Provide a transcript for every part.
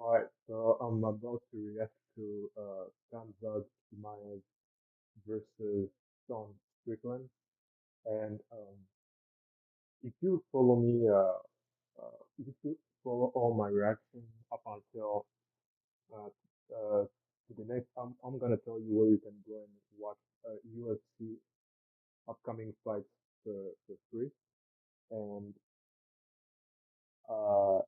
Alright, so I'm about to react to Khamzat Chimaev versus Sean Strickland. And if you follow me, if you follow all my reaction up until uh, to the next, I'm gonna tell you where you can go and watch UFC upcoming fights for free. And uh,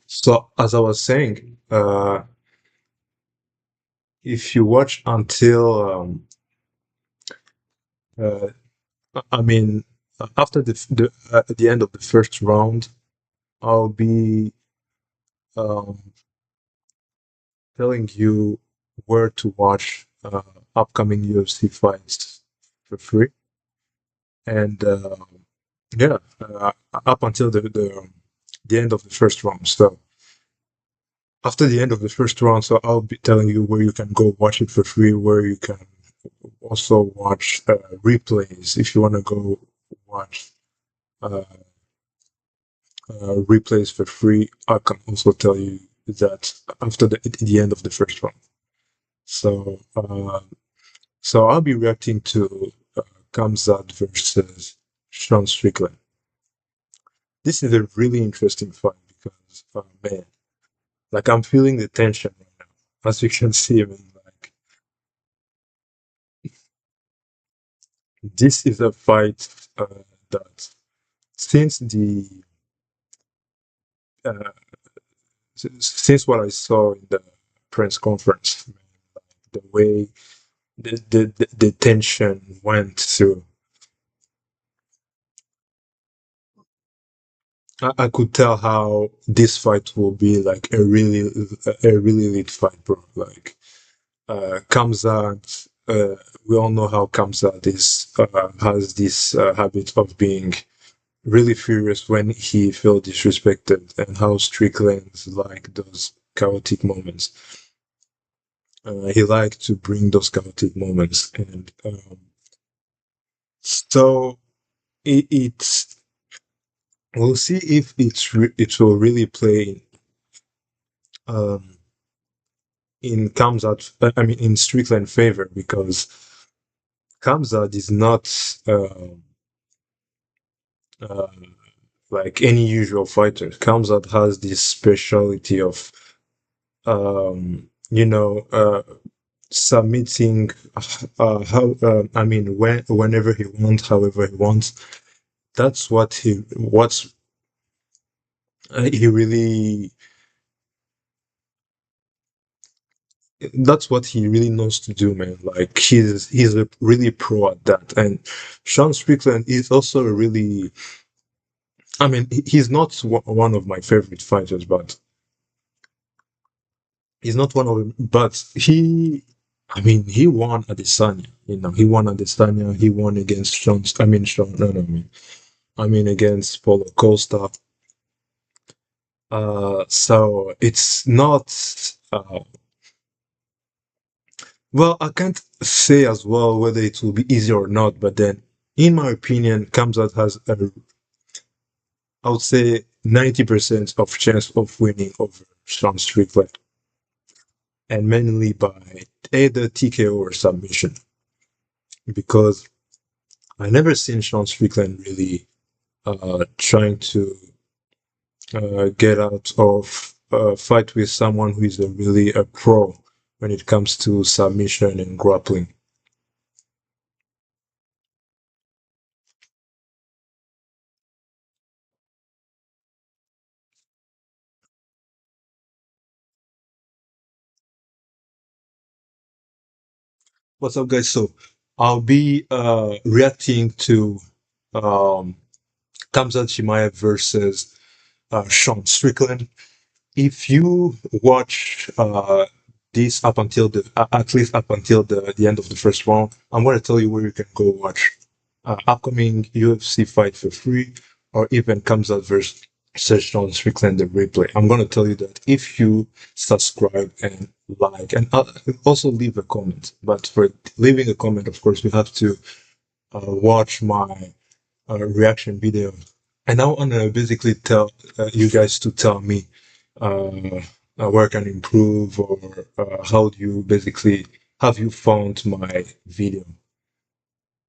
so, as I was saying, if you watch until uh, I mean, after at the end of the first round, I'll be um, telling you where to watch upcoming UFC fights for free, and yeah, up until the end of the first round. So after the end of the first round, so I'll be telling you where you can go watch it for free, where you can also watch replays if you want to go watch. Uh, replays for free. I can also tell you that after the end of the first round. So I'll be reacting to Khamzat versus Sean Strickland. This is a really interesting fight because man, like I'm feeling the tension right now, as you can see. I mean, like this is a fight that since the uh, since what I saw in the press conference, man, like the way the tension went through. I could tell how this fight will be like a really lit fight, bro. Like Kamzat, we all know how Kamzat is has this habit of being really furious when he feels disrespected, and how Strickland's like those chaotic moments. He likes to bring those chaotic moments, and so it's we'll see if it will really play um, I mean, in Strickland favor because Khamzat is not uh, like any usual fighter. Khamzat has this speciality of, submitting, I mean, whenever he wants, however he wants. That's he really, that's what he really knows to do, man. Like he's a really pro at that. And Sean Strickland is also a really, I mean, he's not one of my favorite fighters, but he's not one of them. But I mean, he won Adesanya. He won Adesanya. He won against Sean. I mean, Sean. No, no, I mean against Paulo Costa. So it's not. Well, I can't say as well whether it will be easy or not. But then, in my opinion, Kamzat has I would say 90% of chance of winning over Sean Strickland, and mainly by either TKO or submission. Because I never seen Sean Strickland really trying to get out of a fight with someone who is really a pro when it comes to submission and grappling. What's up, guys? So I'll be reacting to um, Khamzat Chimaev versus Sean Strickland. If you watch this up until at least up until the end of the first round, I'm going to tell you where you can go watch upcoming UFC fight for free, or even comes out versus Sean Strickland the replay. I'm going to tell you that if you subscribe and like, and also leave a comment. But for leaving a comment, of course, you have to watch my reaction video, and I want to basically tell you guys to tell me uh, where I can improve, or how do you basically have you found my video.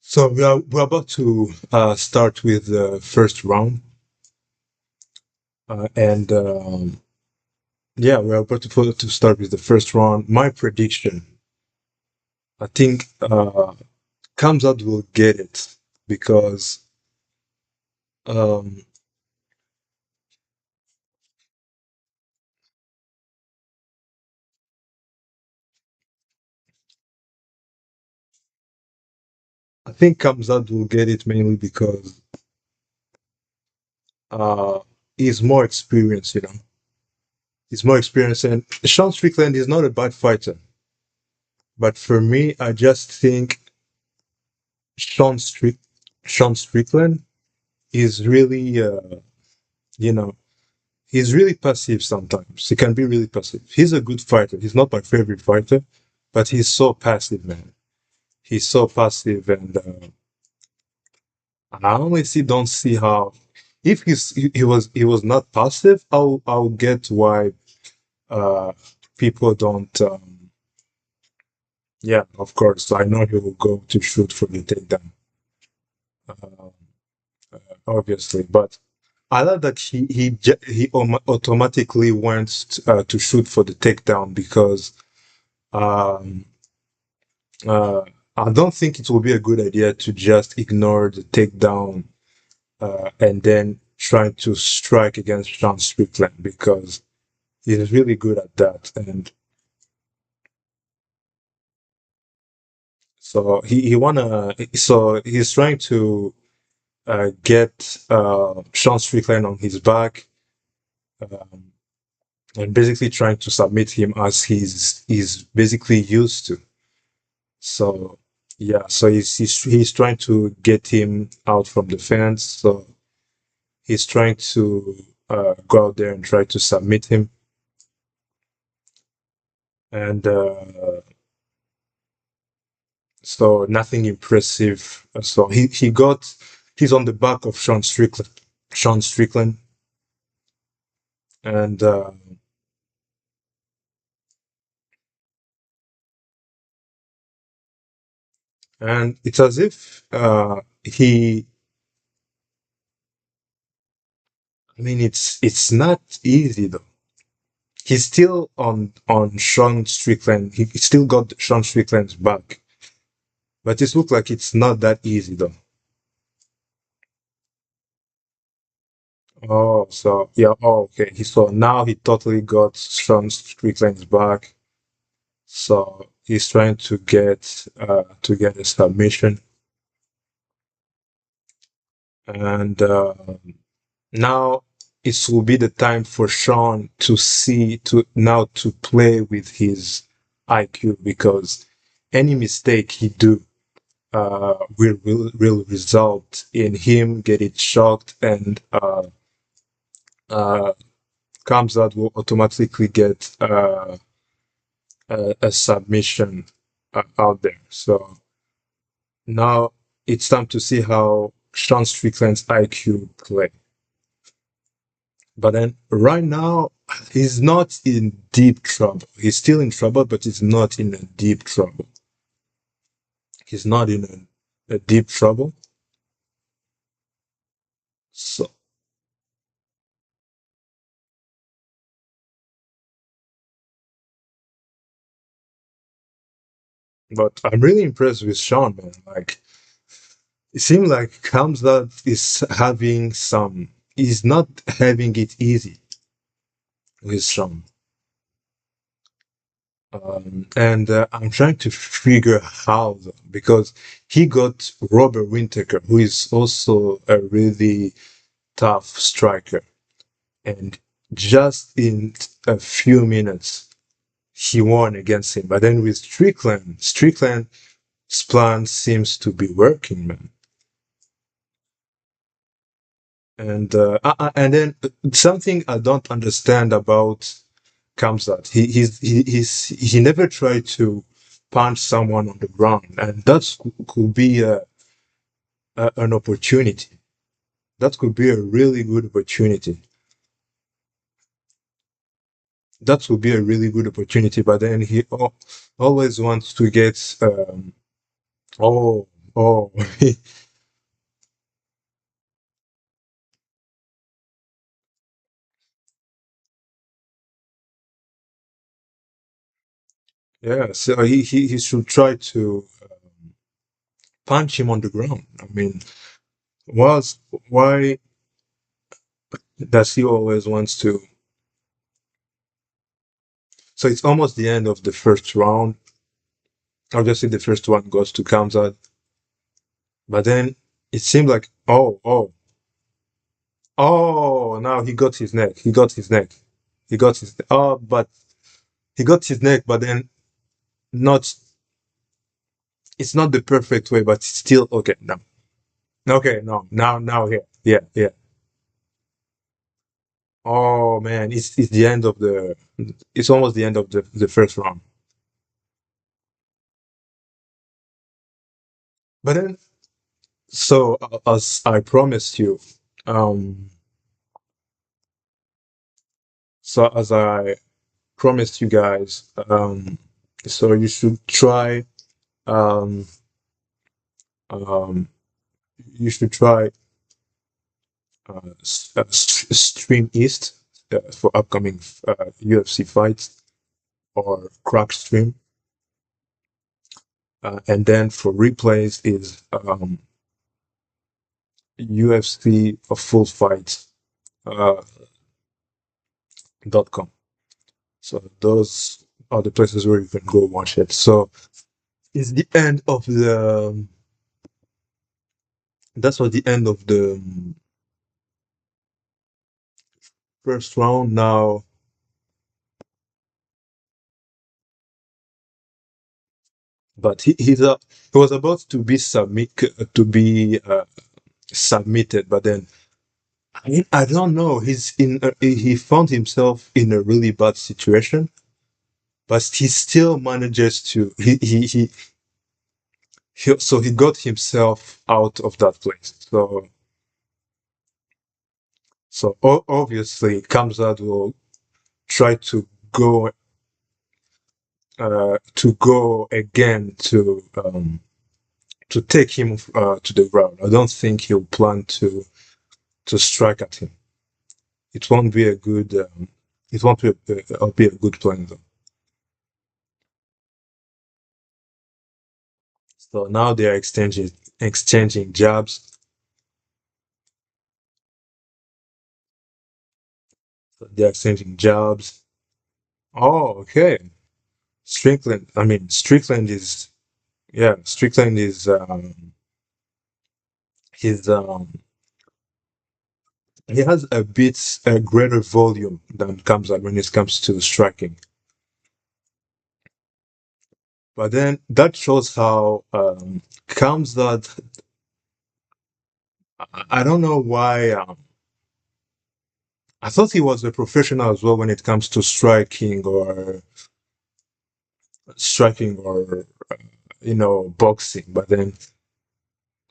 So we're about to start with the first round, and yeah, we're about to start with the first round. My prediction, I think Kamzat will get it because um, I think Kamzat will get it mainly because uh, he's more experienced, you know. He's more experienced, and Sean Strickland is not a bad fighter. But for me, I just think Sean Strick Sean Strickland is really, you know, he's really passive sometimes. He can be really passive. He's a good fighter. He's not my favorite fighter, but he's so passive, man. He's so passive, and I honestly don't see how. If he was not passive, I'll get why uh people don't. Yeah, of course, I know he will go to shoot for the takedown, uh, obviously, but I love that he automatically went to shoot for the takedown because um, uh, I don't think it will be a good idea to just ignore the takedown and then try to strike against Sean Strickland because he's really good at that. And so so he's trying to get Sean Strickland on his back. Um, and basically trying to submit him as he's basically used to. So yeah, so he's trying to get him out from the fence. So he's trying to go out there and try to submit him, and so nothing impressive. So he's on the back of Sean Strickland, and it's as if he. I mean, it's not easy though. He's still on Sean Strickland. He still got Sean Strickland's back, but it looks like it's not that easy though. Oh, so yeah. Oh, okay. So now he totally got Sean Strickland's back. So he's trying to get a submission, and now it will be the time for Sean to see to now to play with his IQ because any mistake he do will result in him getting shocked and uh, comes out will automatically get a submission out there. So now it's time to see how Sean Strickland's IQ play. But then right now he's not in deep trouble. He's still in trouble, but he's not in a deep trouble. He's not in a deep trouble. So, but I'm really impressed with Sean, man. Like it seems like Khamzat is having some. He's not having it easy with Sean. And I'm trying to figure how though, because he got Robert Whittaker, who is also a really tough striker, and just in a few minutes he won against him. But then with Strickland's plan seems to be working, man. And then something I don't understand about Kamzat. He never tried to punch someone on the ground, and that could be an opportunity. That could be a really good opportunity. That would be a really good opportunity. But then he always wants to get oh oh yeah. So he should try to punch him on the ground. I mean, was why does he always wants to? So it's almost the end of the first round. Obviously, the first one goes to Kamzat, but then it seemed like now he got his neck. He got his neck. He got his but he got his neck, but then not. It's not the perfect way, but it's still okay. No, okay, no, now here, yeah, yeah. Oh man, it's the end of the. It's almost the end of the first round. But then, so as I promised you, um, so as I promised you guys, so you should try, um, um, you should try Stream East for upcoming UFC fights or Crack Stream, and then for replays is UFC a full fight uh, .com. So those are the places where you can go watch it. So it's the end of the. That's what the end of the first round. Now, but he was about to be submitted, but then I don't know. He found himself in a really bad situation, but he still manages to so he got himself out of that place. So obviously Kamzat will try to go again to take him to the ground. I don't think he'll plan to strike at him. It won't be a good it won't be a good plan though. So now they are exchanging jabs. So they are exchanging jabs. Oh, okay. Strickland. I mean, Strickland is yeah. Strickland is he's he has a bit a greater volume than comes out when it comes to striking. But then that shows how comes that I don't know why. I thought he was a professional as well when it comes to striking or boxing. But then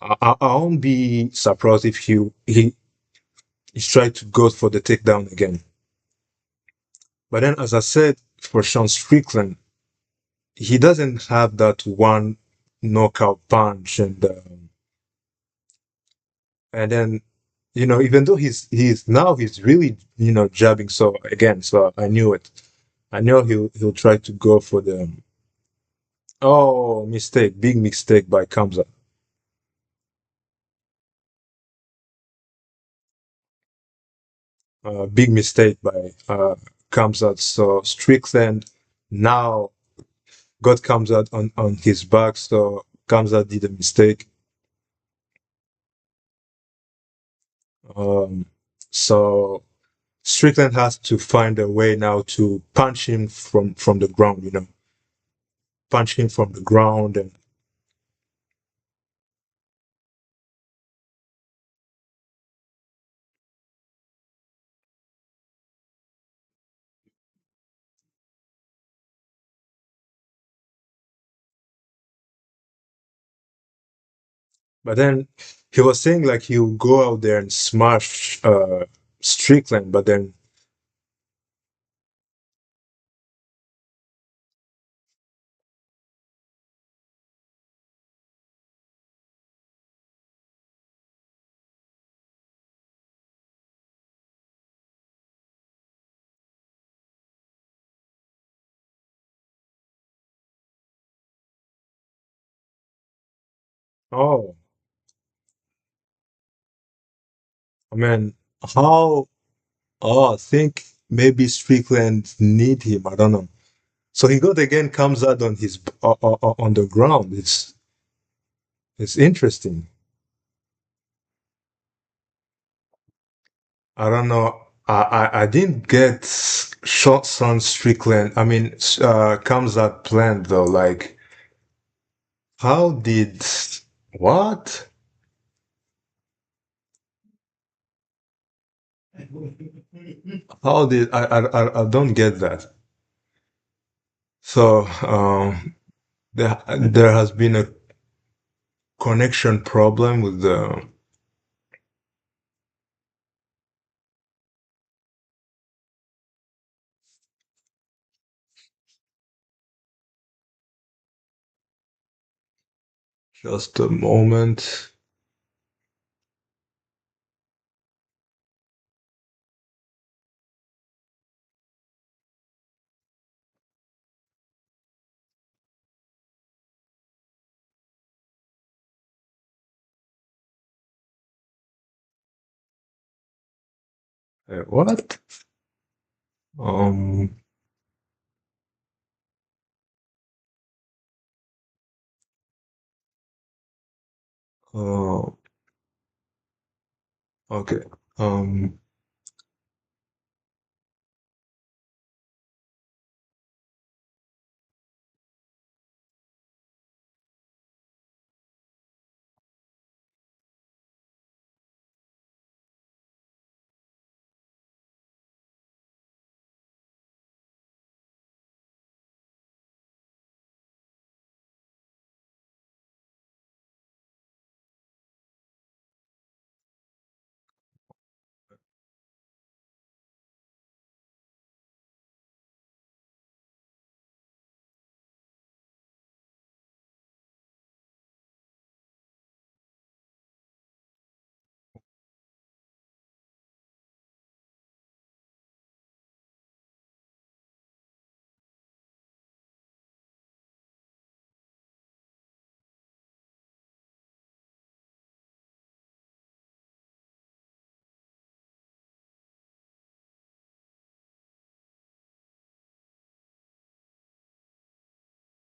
I won't be surprised if he's tried to go for the takedown again. But then, as I said, for Sean Strickland, he doesn't have that one knockout punch, and then even though he's really jabbing. So again, so I knew it. I know he'll try to go for the mistake, big mistake by Kamza. Big mistake by Kamzat. So Strickland now got Kamzat on his back. So Kamzat did a mistake. Um, so Strickland has to find a way now to punch him from the ground. Punch him from the ground, and but then He was saying like he'll go out there and smash Strickland, but then oh, I mean, how? Oh, I think maybe Strickland need him. I don't know. So he got again comes out on his on the ground. It's interesting. I don't know. I didn't get shots on Strickland. I mean, comes out planned though. Like, how did what? How did I don't get that. So there has been a connection problem with the just a moment. What? Um. Uh, okay. Um.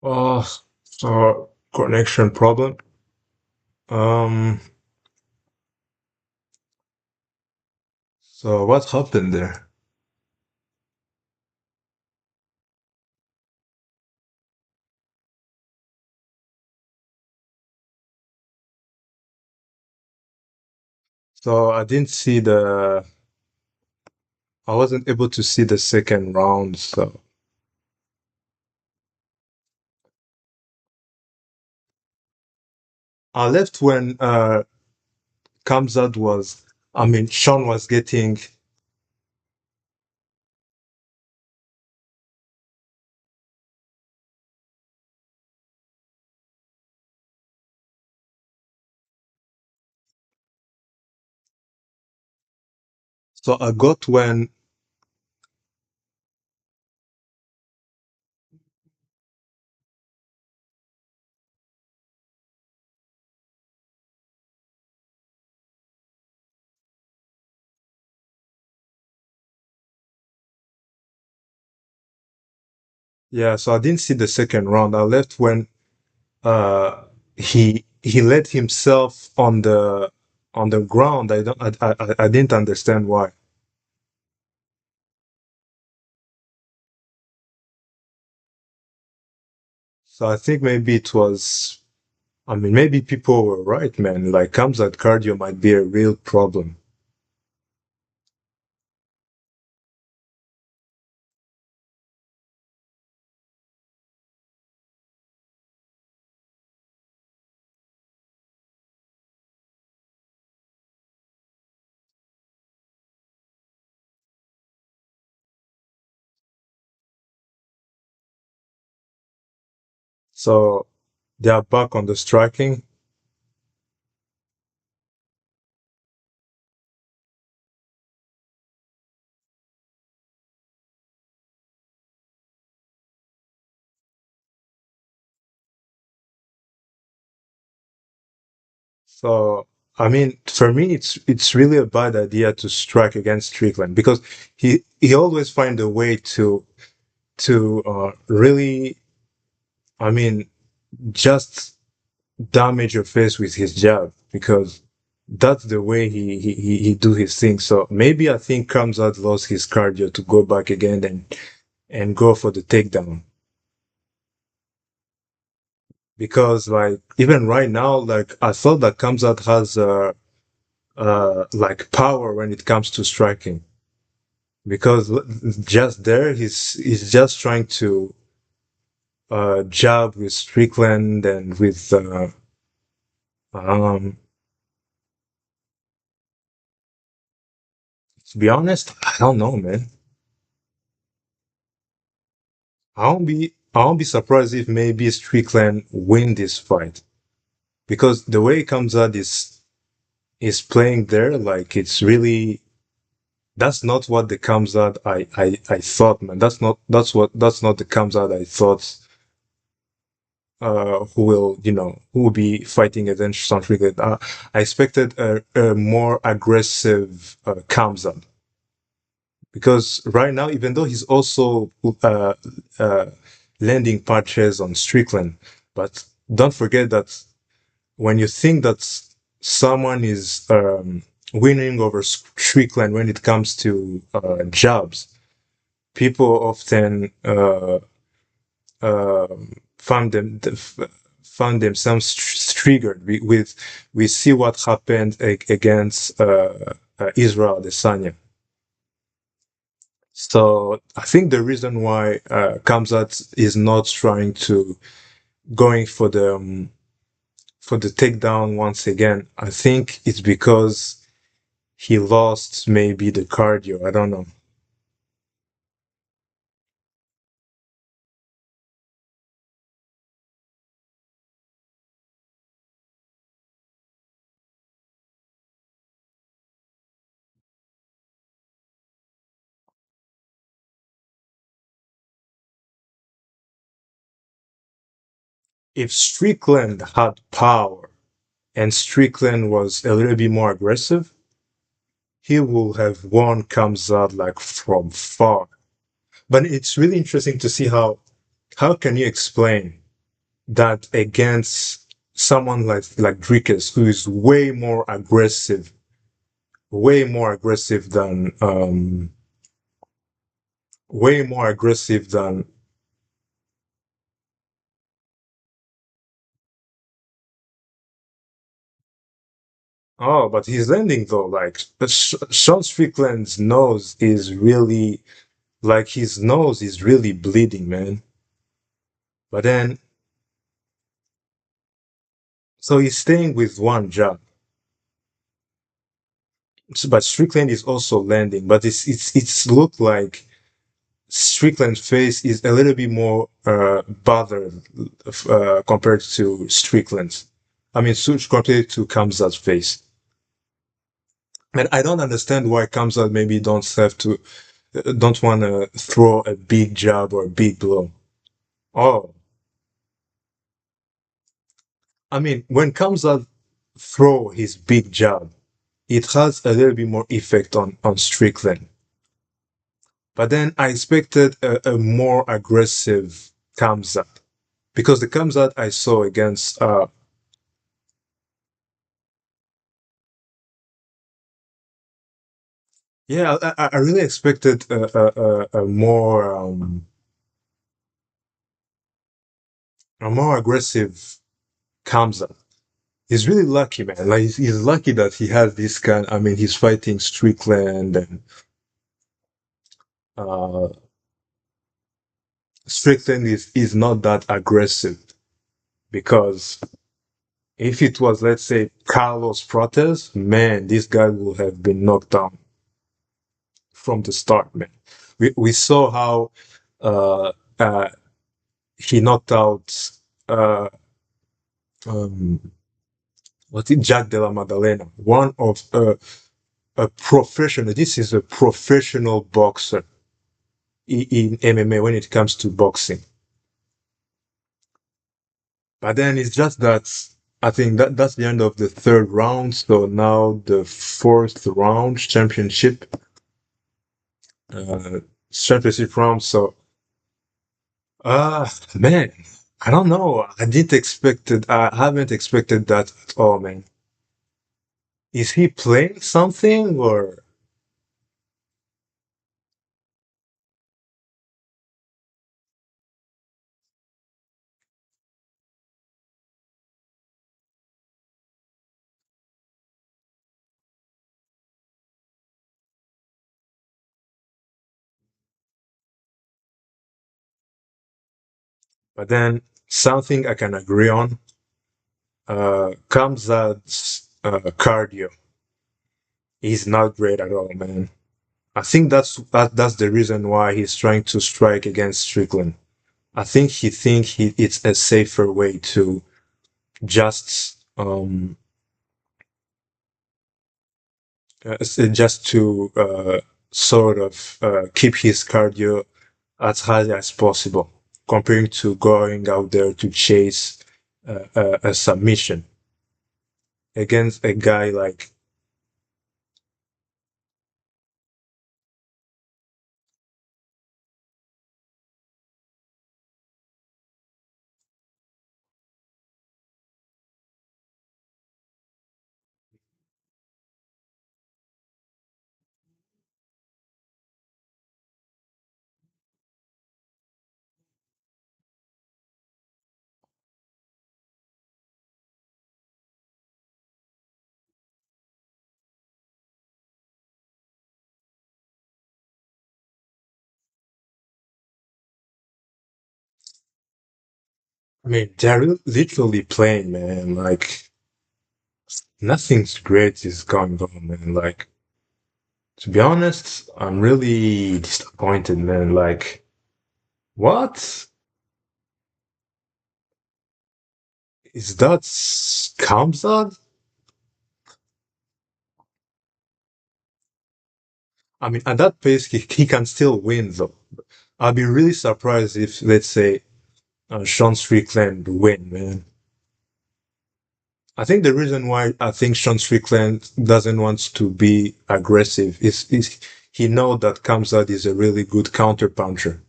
Oh, so connection problem. Um. So what happened there? So I didn't see the. I wasn't able to see the second round. So I left when Kamzat was. I mean, Sean was getting. So I got when. Yeah. So I didn't see the second round. I left when he let himself on the ground. I don't. I didn't understand why. So I think maybe it was. I mean, maybe people were right, man. Like, Kamzat cardio might be a real problem. So they are back on the striking. So I mean, for me, it's really a bad idea to strike against Strickland because he always find a way to really, I mean, just damage your face with his jab because that's the way he do his thing. So maybe I think Kamzat lost his cardio to go back again and go for the takedown because like even right now, like I thought that Kamzat has like power when it comes to striking because just there he's just trying to jab with Strickland and with um to be honest, I don't know, man. I won't be surprised if maybe Strickland win this fight because the way Kamzat is playing there, like it's really that's not what the Kamzat I thought, man. That's not the Kamzat I thought who will who will be fighting against Strickland. I expected a more aggressive Kamzat because right now, even though he's also uh, landing punches on Strickland, but don't forget that when you think that someone is winning over Strickland when it comes to jobs, people often find find themselves triggered. We see what happened against Israel Adesanya. So I think the reason why Kamzat is not trying to going for the takedown once again, I think it's because he lost maybe the cardio. I don't know. If Strickland had power and Strickland was a little bit more aggressive, he would have won Kamzat like from far. But it's really interesting to see how can you explain that against someone like Dricus, who is way more aggressive than way more aggressive than oh, but he's landing though. Like Sean Strickland's nose is really like his nose is really bleeding, man. But then so he's staying with one jab. But Strickland is also landing, but it's looked like Strickland's face is a little bit more bothered compared to Strickland's. I mean, compared to Kamzat's face. And I don't understand why Kamzat maybe don't want to throw a big jab or a big blow. Oh, I mean, when Kamzat throw his big jab, it has a little bit more effect on Strickland. But then I expected a more aggressive Kamzat because the Kamzat I saw against yeah, I really expected a more aggressive Kamzat. He's really lucky, man. Like he's lucky that he has this kind. I mean, he's fighting Strickland, and uh, Strickland is not that aggressive because if it was, let's say, Carlos Protes, man, this guy would have been knocked down from the start, man. We saw how uh, uh, he knocked out uh, um, what's it, Jack Della Maddalena, one of a professional. This is a professional boxer in MMA when it comes to boxing. But then it's just that I think that that's the end of the third round. So now the fourth round, uh, championship round. So, man, I don't know. I didn't expect it. I haven't expected that at all, man. Is he playing something or? But then something I can agree on. Khamzat's cardio is not great at all, man. I think that's the reason why he's trying to strike against Strickland. I think it's a safer way to just sort of keep his cardio as high as possible, comparing to going out there to chase a submission against a guy like. I mean, they're literally playing, man. Like nothing's great is going on, man. Like to be honest, I'm really disappointed, man. Like what is that? Kamzad? I mean, at that pace, he can still win, though. I'd be really surprised if, let's say, Sean Strickland win, man. I think the reason why I think Sean Strickland doesn't want to be aggressive is he know that Kamzat is a really good counter puncher,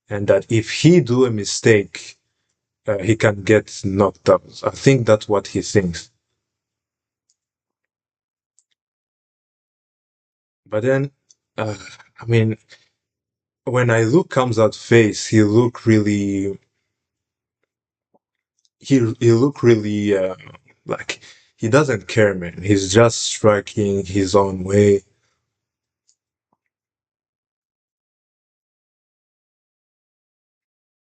and that if he do a mistake, he can get knocked out. I think that's what he thinks. But then, uh, I mean, when I look Kamzat's face, he look really like he doesn't care, man. He's just striking his own way.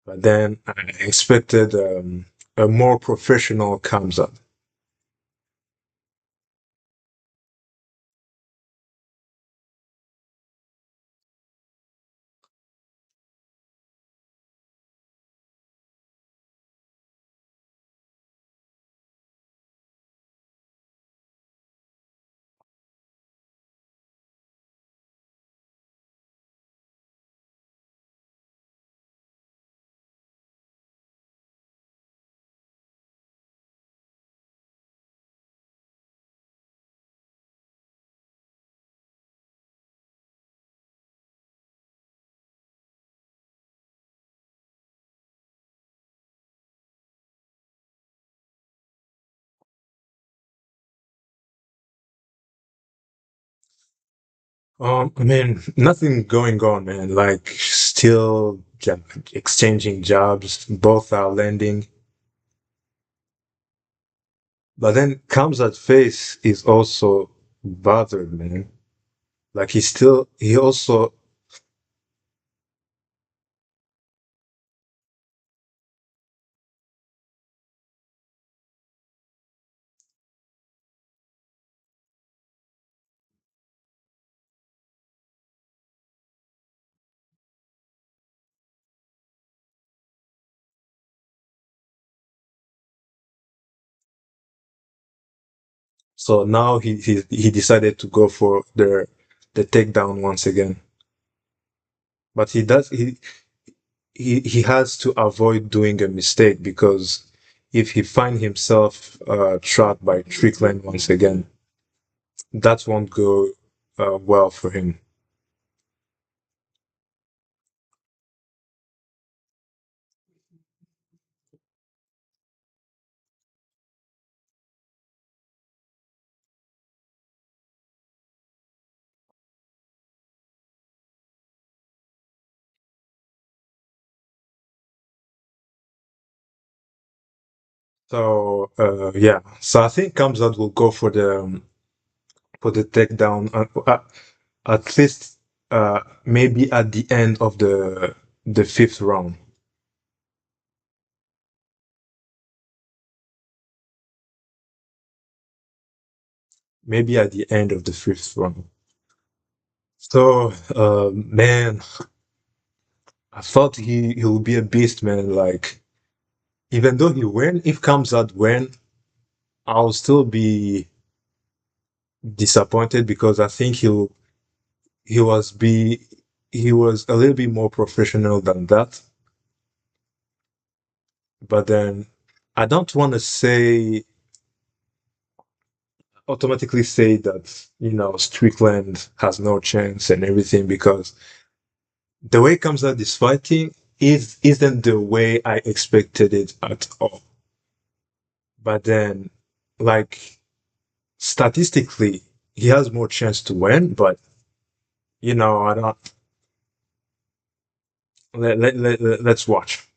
But then I expected a more professional Kamzat. I mean, nothing going on, man. Like, still exchanging jobs. Both are landing. But then Kamzat face is also bothered, man. Like, he also, So now he decided to go for the takedown once again. But he has to avoid doing a mistake because if he find himself trapped by Strickland once again, that won't go well for him. So yeah, so I think Kamzat will go for the takedown at least maybe at the end of the fifth round. Maybe at the end of the fifth round. So man, I thought he will be a beast, man. Like even though he win, if Kamzat win, I'll still be disappointed because I think he was be he was a little bit more professional than that. But then I don't want to say automatically say that Strickland has no chance and everything because the way Kamzat is fighting isn't the way I expected it at all. But then, like statistically, he has more chance to win. But I don't. Let's watch.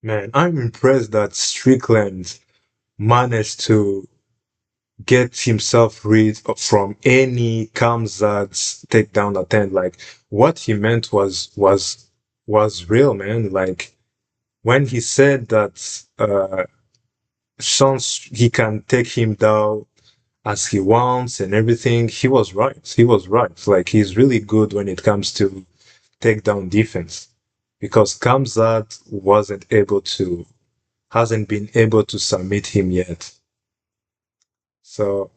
Man, I'm impressed that Strickland managed to get himself rid of from any Kamzat's takedown attempt. Like what he meant was real, man. Like when he said that since he can take him down as he wants and everything, he was right. He was right. Like he's really good when it comes to takedown defense because Kamzat hasn't been able to submit him yet. So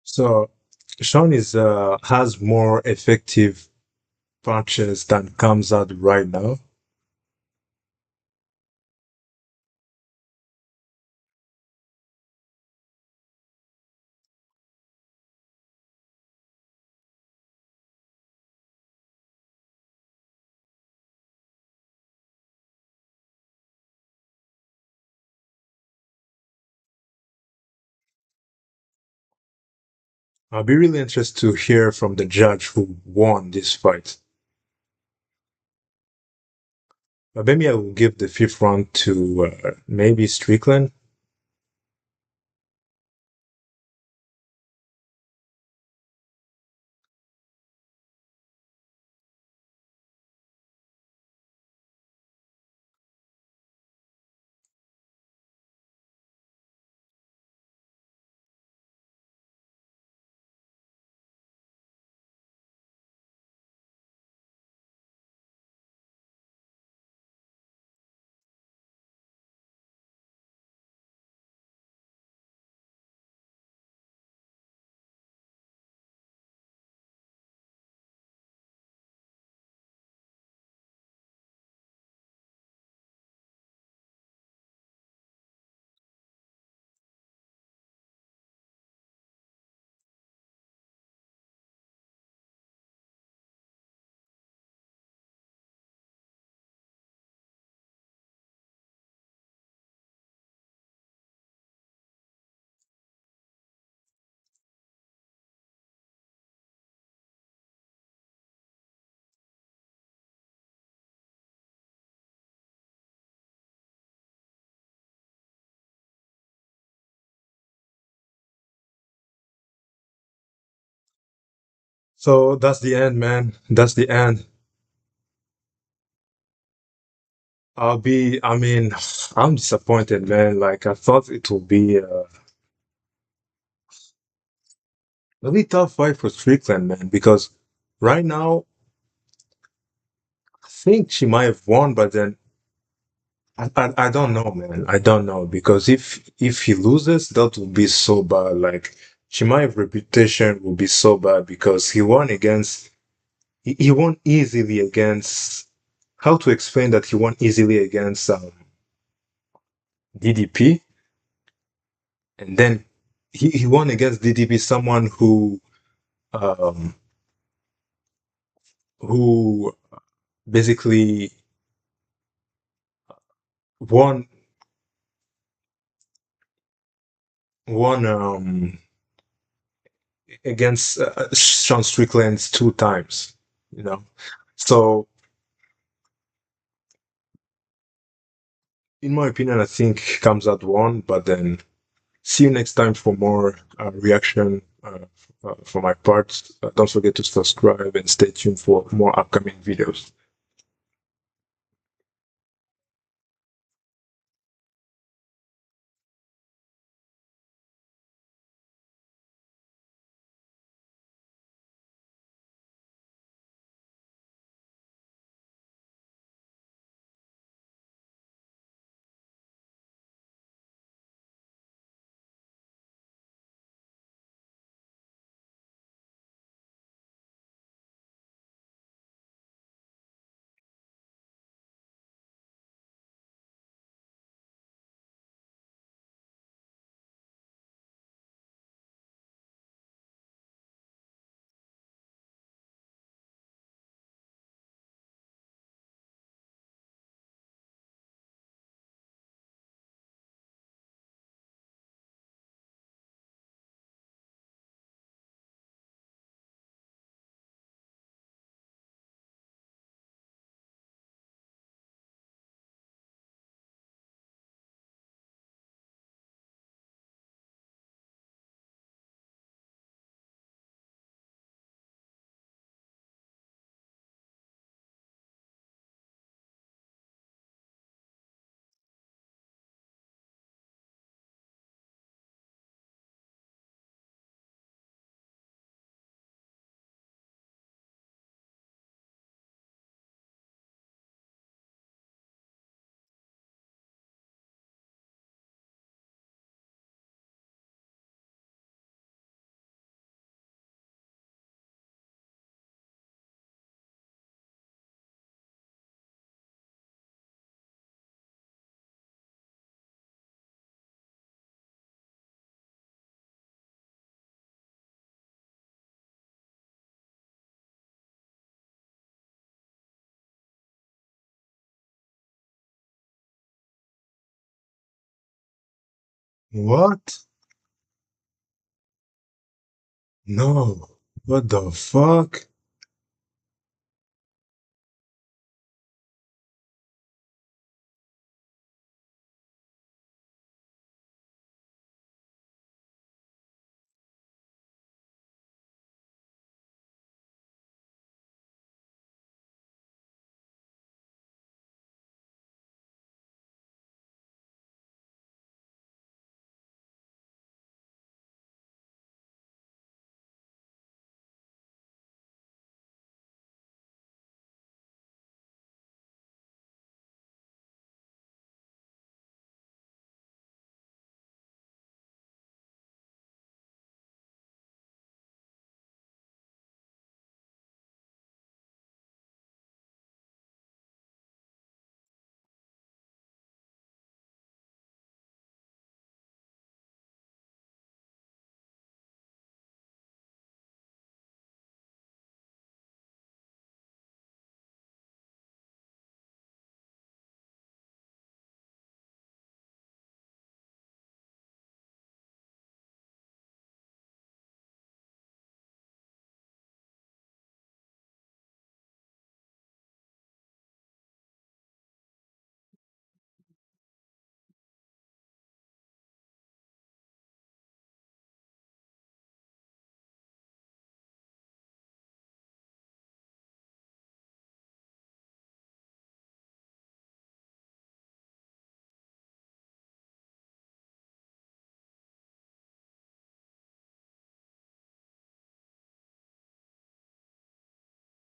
So Sean is has more effective punches than comes out right now. I'll be really interested to hear from the judge who won this fight. Maybe I will give the fifth round to maybe Strickland. So that's the end, man. That's the end. I mean, I'm disappointed, man. Like, I thought it would be a really tough fight for Strickland, man, because right now, I think she might have won, but then I don't know, man. I don't know because if he loses, that will be so bad. Like Chimaev reputation will be so bad because he won easily against. How to explain that he won easily against DDP, and then he won against DDP, someone um who basically won won against Sean Strickland two times. You know, so in my opinion, I think Khamzat won, but then see you next time for more reaction for my part. Don't forget to subscribe and stay tuned for more upcoming videos. What? No. What the fuck?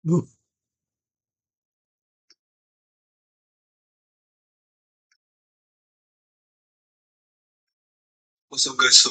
No. What's up, guys? So